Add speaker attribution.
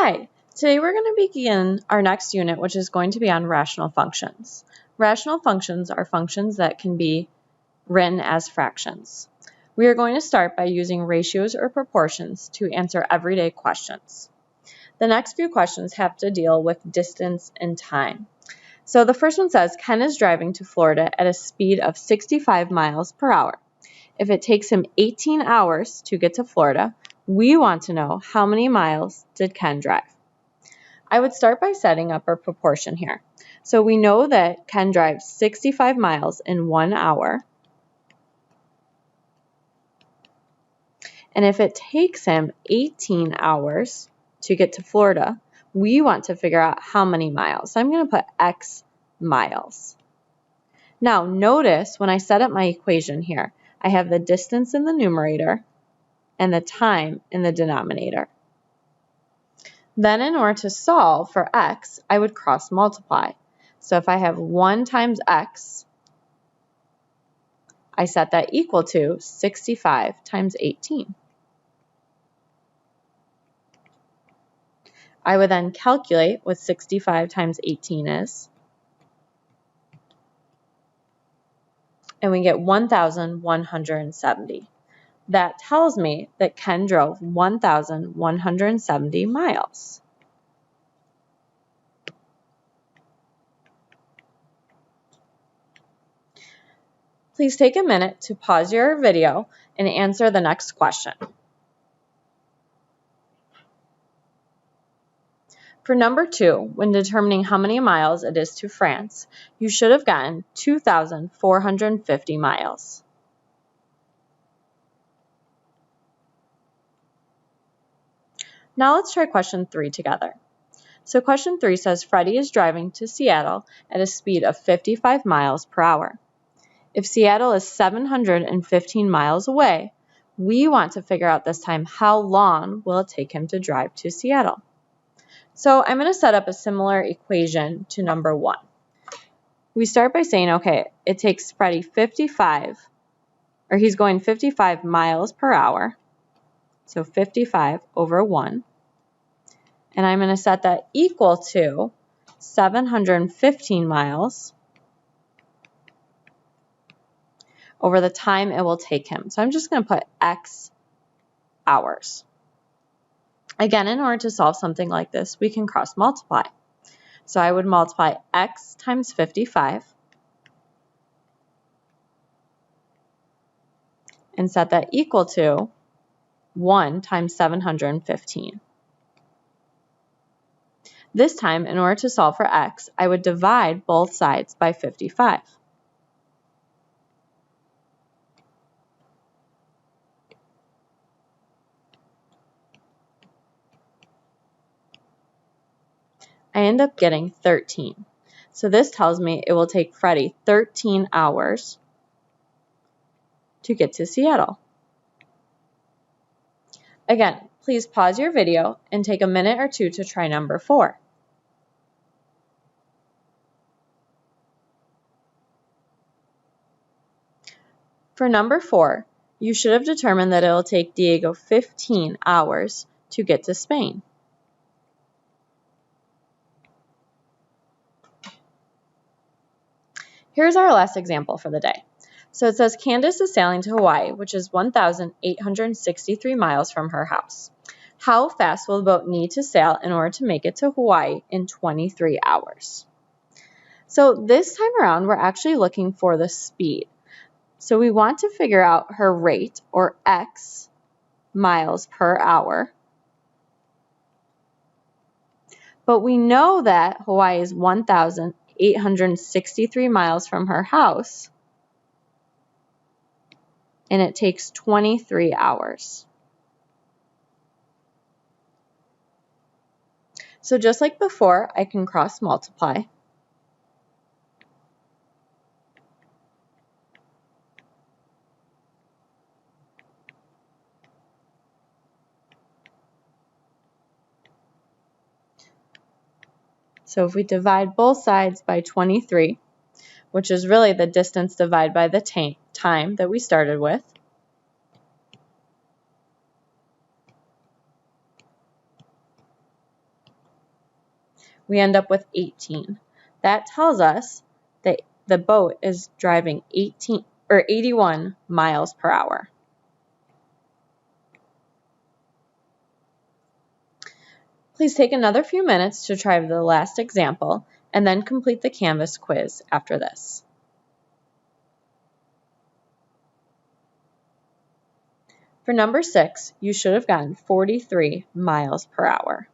Speaker 1: Hi, today we're going to begin our next unit, which is going to be on rational functions. Rational functions are functions that can be written as fractions. We are going to start by using ratios or proportions to answer everyday questions. The next few questions have to deal with distance and time. So the first one says, Ken is driving to Florida at a speed of 65 miles per hour. If it takes him 18 hours to get to Florida, we want to know how many miles did Ken drive. I would start by setting up our proportion here. So we know that Ken drives 65 miles in 1 hour. And if it takes him 18 hours to get to Florida, we want to figure out how many miles. So I'm going to put X miles. Now notice when I set up my equation here, I have the distance in the numerator and the time in the denominator. Then in order to solve for x, I would cross multiply. So if I have 1 times x, I set that equal to 65 times 18. I would then calculate what 65 times 18 is. And we get 1,170. That tells me that Ken drove 1,170 miles. Please take a minute to pause your video and answer the next question. For number 2, when determining how many miles it is to France, you should have gotten 2,450 miles. Now let's try question 3 together. So question 3 says Freddie is driving to Seattle at a speed of 55 miles per hour. If Seattle is 715 miles away, we want to figure out this time how long will it take him to drive to Seattle. So I'm going to set up a similar equation to number 1. We start by saying, okay, it takes Freddie he's going 55 miles per hour. So 55 over 1. And I'm going to set that equal to 715 miles over the time it will take him. So I'm just going to put X hours. Again, in order to solve something like this, we can cross multiply. So I would multiply X times 55 and set that equal to 1 times 715. This time, in order to solve for X, I would divide both sides by 55. I end up getting 13. So this tells me it will take Freddie 13 hours to get to Seattle. Again, please pause your video and take a minute or two to try number 4. For number 4, you should have determined that it will take Diego 15 hours to get to Spain. Here's our last example for the day. So it says Candace is sailing to Hawaii, which is 1,863 miles from her house. How fast will the boat need to sail in order to make it to Hawaii in 23 hours? So this time around, we're actually looking for the speed. So we want to figure out her rate, or X miles per hour. But we know that Hawaii is 1,863 miles from her house, and it takes 23 hours. So just like before, I can cross multiply. So if we divide both sides by 23, which is really the distance divided by the time that we started with, we end up with 18. That tells us that the boat is driving 81 miles per hour. Please take another few minutes to try the last example and then complete the Canvas quiz after this. For number 6, you should have gotten 43 miles per hour.